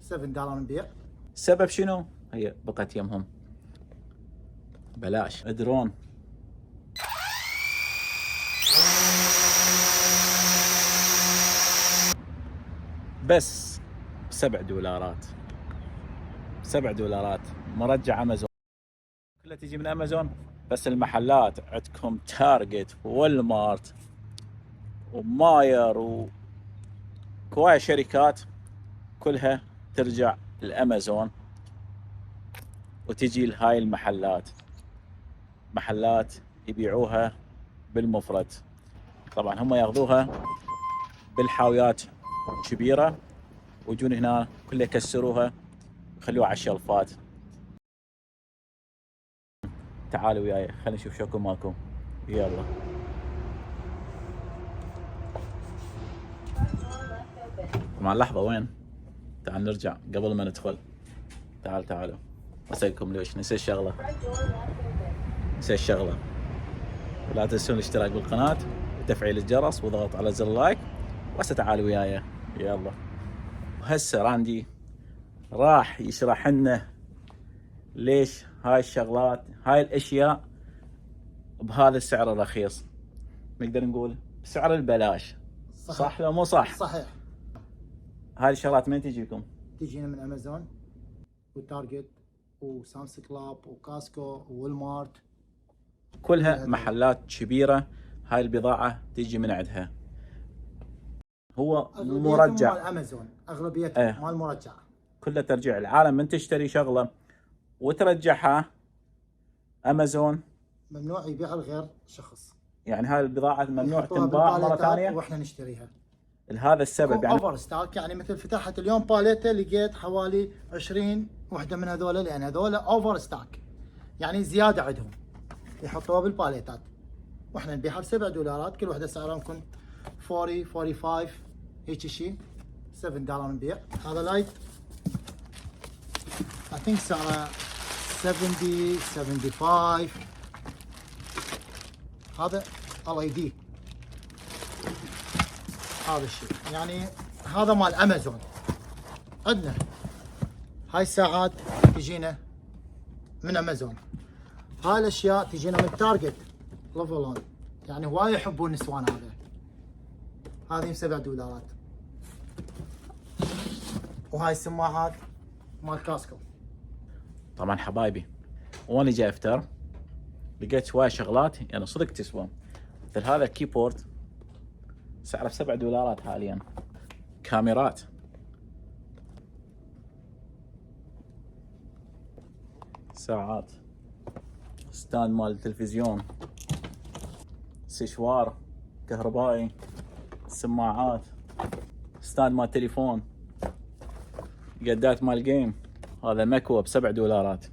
$7 نبيع. السبب شنو؟ هي بقت يمهم بلاش. درون بس $7. $7 مرجع امازون، كلها تجي من امازون. بس المحلات عندكم تارجت والمارت وماير وكواي شركات كلها ترجع الامازون وتجي لهاي المحلات. محلات يبيعوها بالمفرد، طبعا هم ياخذوها بالحاويات كبيره ويجون هنا كلها يكسروها ويخلوها على الشلفات. تعالوا وياي خلينا نشوف شكو ماكو. يلا طبعا لحظه وين، تعال نرجع قبل ما ندخل. تعالوا اسالكم ليش نسيت شغله. لا تنسون الاشتراك بالقناه وتفعيل الجرس وضغط على زر لايك. وهسه تعالوا وياي يلا. وهسه راندي راح يشرح لنا ليش هاي الشغلات هاي الاشياء بهذا السعر الرخيص، نقدر نقول بسعر البلاش. صح لو مو صح؟ صحيح. هاي الشغلات من تجيكم؟ تجينا من امازون وتارجت وسامس كلاب وكاسكو وولمارت، كلها محلات كبيرة. هاي البضاعة تيجي من عندها. هو مرجع مال امازون، اغلبيتهم مال مرجع. كلها ترجع. العالم من تشتري شغلة وترجعها امازون ممنوع يبيع لغير شخص، يعني هاي البضاعة ممنوع يحطوها تنباع مرة بالباليتات ثانية واحنا نشتريها. لهذا السبب. يعني اوفر ستاك، يعني مثل فتحت اليوم باليته لقيت حوالي 20 وحده من هذول، لان هذول اوفر ستاك يعني زياده عندهم، يحطوها بالباليتات واحنا نبيعها ب$7. كل وحده سعرها يكون 40 45 هيك شيء. $7 نبيع. هذا لايت I think سعره 70 75. هذا LED هذا الشيء، يعني هذا مال امازون. عندنا هاي الساعات تجينا من امازون، هاي الاشياء تجينا من تارجت ليفلون، يعني هواي يحبون النسوان. هذه $7. وهاي السماعات مال كاسكو. طبعا حبايبي وانا جاي افتر لقيت شوية شغلات يعني صدق تسوى. مثل هذا الكيبورد سعره $7 حاليا. كاميرات، ساعات، ستاند مال التلفزيون، سشوار كهربائي، سماعات، ستاند مال تليفون، قدات مال جيم. هذا مكوى $7.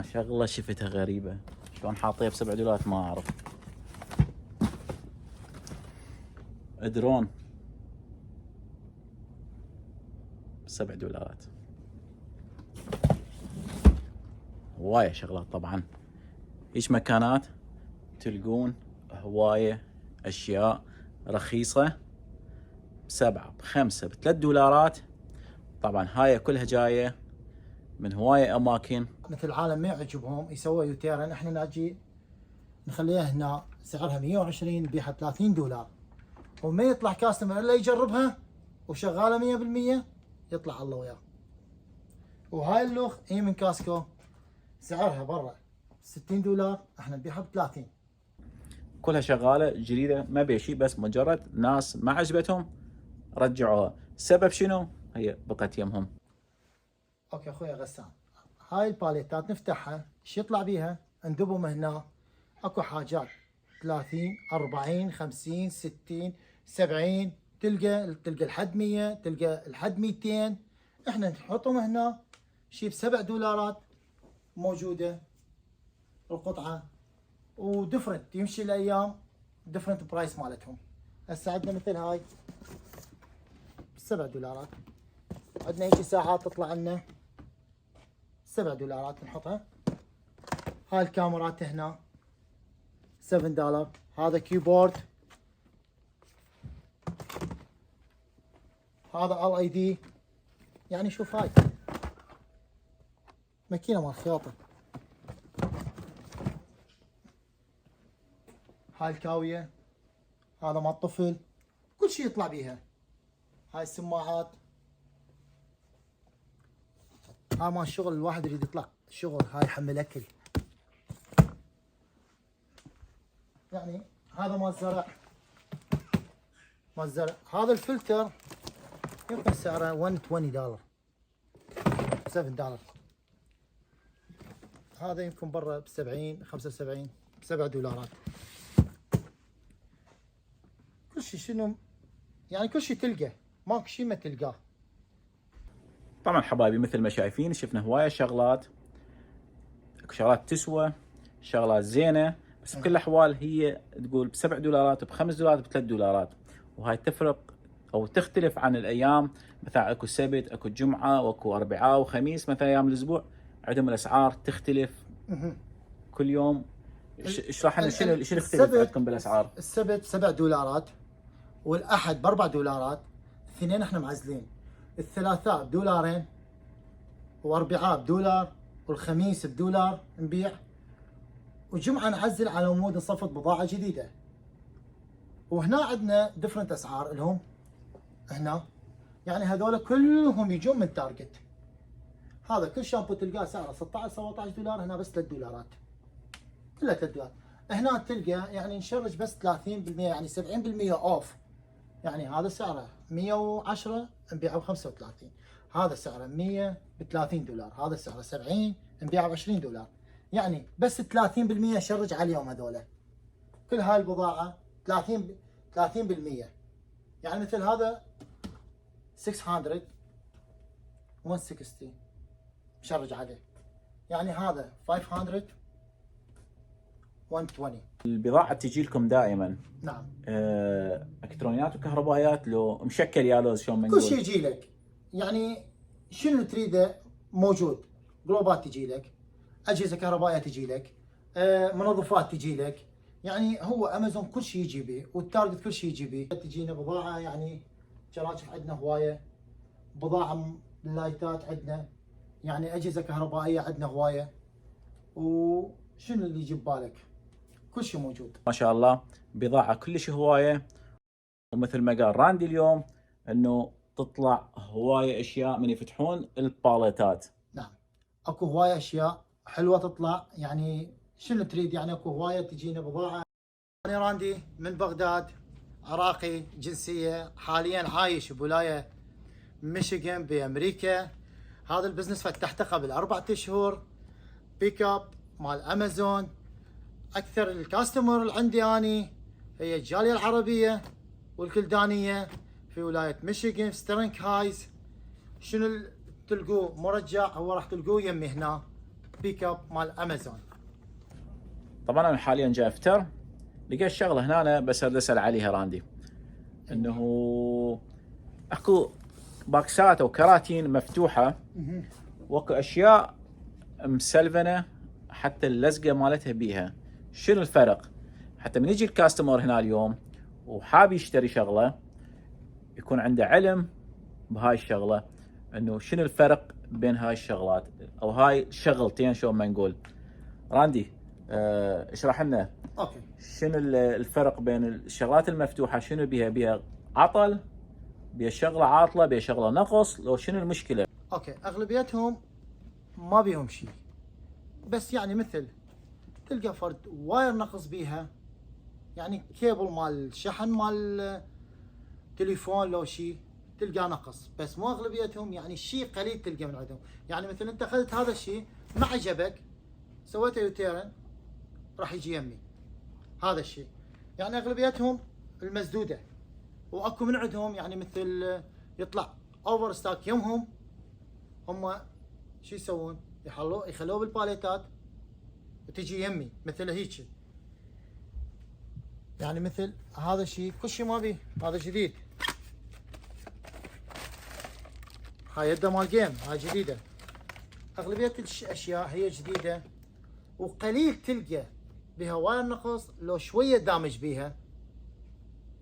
شغلة شفتها غريبة، شلون حاطيها $7 ما اعرف. درون $7. هواية شغلات. طبعا ايش مكانات تلقون هواية اشياء رخيصة ب7 ب5 ب$3. طبعا هاي كلها جاية من هواية اماكن. مثل العالم ما يعجبهم يسووا يوتيرن، احنا نجي نخليها هنا سعرها 120 نبيعها $30، وما يطلع كاستمر الا يجربها وشغاله 100%، يطلع الله وياه. وهاي اللوخ هي من كاسكو، سعرها برا $60، احنا نبيعها ب30. كلها شغالة جديدة ما بيها شيء، بس مجرد ناس ما عجبتهم رجعوها. السبب شنو؟ هي بقت يمهم. اوكي اخويا غسان، هاي الباليتات نفتحها، ايش يطلع بيها؟ ندبهم هنا. اكو حاجات 30 40 50 60 70، تلقى الحد 100، تلقى الحد 200. احنا نحطهم هنا شي ب$7 موجوده القطعه، ودفرنت يمشي الايام دفرنت برايس مالتهم. هسه عندنا مثل هاي $7. عندنا هيك ساعات تطلع لنا $7 نحطها. هاي الكاميرات هنا $7. هذا كيبورد، هذا LED يعني شوف هاي ماكينة مال خياطة. هاي الكاوية، هذا مال الطفل، كل شيء يطلع بيها. هاي السماعات، هاي مال الشغل، الواحد يريد يطلع شغل، هاي يحمل اكل. يعني هذا مال الزرع، مال الزرع. هذا الفلتر يمكن سعره $120 $7. هذا يمكن برا ب70 75 $7. كل شيء شنو يعني، كل شيء تلقى، ماكو شيء ما تلقاه. طبعا حبايبي مثل ما شايفين شفنا هواية شغلات، اكو شغلات تسوى، شغلات زينة، بس بكل الاحوال هي تقول $7 $5 $3. وهاي تفرق او تختلف عن الايام. مثلا اكو سبت، اكو جمعة، واكو اربعاء وخميس، مثلا ايام الاسبوع عندهم الاسعار تختلف كل يوم. ايش راح شنو يختلف عندكم بالاسعار؟ السبت $7 والاحد ب$4. الاثنين احنا معزلين. الثلاثاء $2 واربعاء $1 والخميس $1 نبيع. وجمعة نعزل على مود نصفط بضاعة جديدة. وهنا عندنا ديفرنت اسعار لهم هنا، يعني هذول كلهم يجون من تارجت. هذا كل شامبو تلقاه سعره $16 $17، هنا بس $3، كلها $3. هنا تلقى يعني نشرج بس 30%، يعني 70% اوف. يعني هذا سعره 110 نبيعه ب 35، هذا سعره 100 ب $30، هذا سعره 70 نبيعه ب $20. يعني بس 30% شرج عليهم هذول. كل هاي البضاعة 30%. يعني مثل هذا 600 160 مشرج عليه، يعني هذا 500 120. البضاعة تجي لكم دائما نعم. الكترونيات وكهربائيات، لو مشكل يا لوز شلون ما كل نقول؟ شيء يجي لك، يعني شنو تريده موجود. جلوبات تجي لك، اجهزه كهربائيه تجي لك، منظفات تجي لك. يعني هو امازون كل شيء يجي به، والتارجت كل شيء يجي به. تجينا بضاعه يعني شراشف عندنا هوايه، بضاعه لايتات عندنا، يعني اجهزه كهربائيه عندنا هوايه. وشنو اللي يجي ببالك كل شيء موجود. ما شاء الله بضاعة كلش هواية. ومثل ما قال راندي اليوم انه تطلع هواية اشياء من يفتحون الباليتات. نعم، اكو هواية اشياء حلوة تطلع. يعني شنو تريد، يعني اكو هواية تجينا بضاعة. انا راندي من بغداد، عراقي جنسية، حاليا عايش بولاية ميشيغان بامريكا. هذا البزنس فتحته قبل 4 اشهر. بيك اب مال امازون. اكثر الكاستمر اللي عندي اني هي الجالية العربية والكلدانية في ولاية ميشيغان في سترينك هايز. شنو تلقوه مرجع، هو راح تلقوه يمي هنا بيك اب مال امازون. طبعا انا حاليا جاي افتر، لقيت شغله هنا أنا بس اريد اسال عليها راندي، انه اكو باكسات او كراتين مفتوحه، واكو اشياء مسلفنه حتى اللزقه مالتها بيها. شنو الفرق؟ حتى من يجي الكاستمر هنا اليوم وحاب يشتري شغله يكون عنده علم بهاي الشغله، انه شنو الفرق بين هاي الشغلات او هاي شغلتين شلون ما نقول. راندي اشرح لنا اوكي. شنو الفرق بين الشغلات المفتوحه، شنو بيها عطل، بيها شغله عاطله، بيها شغله نقص، لو شنو المشكله؟ اوكي، اغلبيتهم ما بيهم شيء، بس يعني مثل تلقى فرد واير نقص بيها، يعني كيبل مال شحن مال تليفون لو شيء تلقى نقص. بس مو اغلبيتهم، يعني شيء قليل تلقى من عندهم. يعني مثل انت اخذت هذا الشيء ما عجبك، سويته يوتيرن، راح يجي يمي هذا الشيء. يعني اغلبيتهم المسدوده. واكو من عندهم يعني مثل يطلع اوفر ستاك يمهم، هم شو يسوون؟ يخلوه بالباليتات وتجي يمي مثل هيك. يعني مثل هذا الشيء كل شيء ما بيه، هذا جديد. هاي يده مال جيم، هاي جديده. اغلبيه الاشياء هي جديده، وقليل تلقى بها واير نقص، لو شويه دامج بيها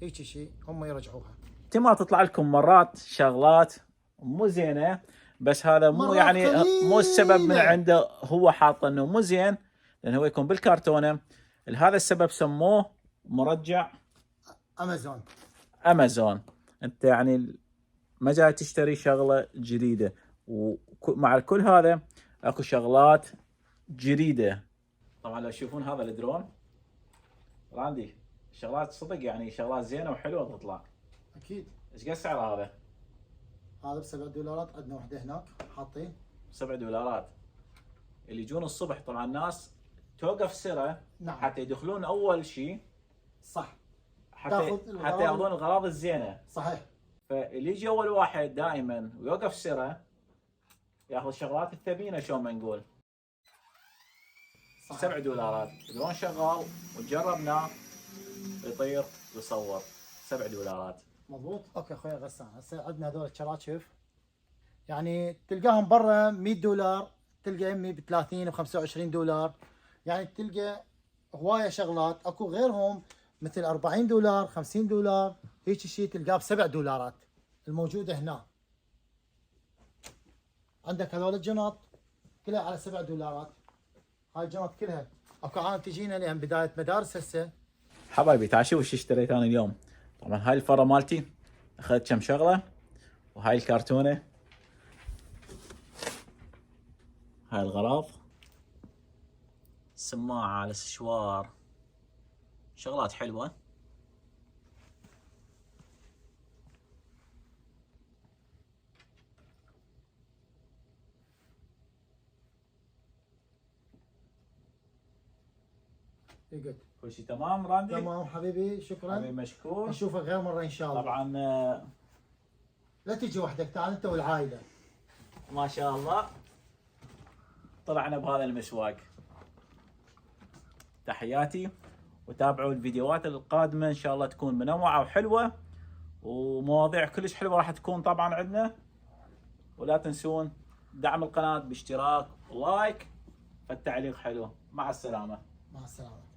هيك شيء هم يرجعوها. احتمال تطلع لكم مرات شغلات مو زينه، بس هذا مو مرات يعني مو السبب من قليلة. عنده، هو حاط انه مو زين، لان هو يكون بالكرتونه. لهذا السبب سموه مرجع امازون. امازون. انت يعني ما جاي تشتري شغله جديده، ومع كل هذا اكو شغلات جديده. طبعا لو تشوفون هذا الدرون راندي، شغلات صدق يعني شغلات زينه وحلوه تطلع. اكيد. ايش قد سعر هذا؟ هذا ب$7. عندنا وحده هناك حاطين $7. اللي يجون الصبح طبعا الناس توقف سرة نعم. حتى يدخلون اول شيء، صح. حتى تاخذ الغراض. حتى ياخذون الغراض الزينه. صحيح. فاللي يجي اول واحد دائما ويوقف سرة ياخذ شغلات الثمينه، شلون ما نقول. صحيح. $7 درون شغال وجربناه، يطير ويصور. $7. مضبوط. اوكي اخوي غسان، هسه عندنا هذول الشراشف يعني تلقاهم برا $100، تلقى يمي ب30 و$25، يعني تلقى هوايه شغلات. اكو غيرهم مثل $40 $50 هيك شيء تلقاه ب$7 الموجوده هنا. عندك هذول الجنط كلها على $7. هاي الجنط كلها اكو عالم تجينا لان بدايه مدارس هسه. حبايبي تعال شوف وش اشتريت انا اليوم. طبعا هاي الفره مالتي اخذت كم شغله، وهاي الكرتونه، هاي الغراض، سماعه على سشوار، شغلات حلوه. يقعد. كل شيء تمام راندي؟ تمام حبيبي، شكرا. حبيبي مشكور. نشوفك غير مره ان شاء الله. طبعا لا تجي وحدك، تعال انت والعائله. ما شاء الله طلعنا بهذا المسواق. تحياتي، وتابعوا الفيديوهات القادمه ان شاء الله تكون منوعه وحلوه، ومواضيع كلش حلوه راح تكون طبعا عندنا. ولا تنسون دعم القناه باشتراك ولايك، فالتعليق حلو. مع السلامه. مع السلامه.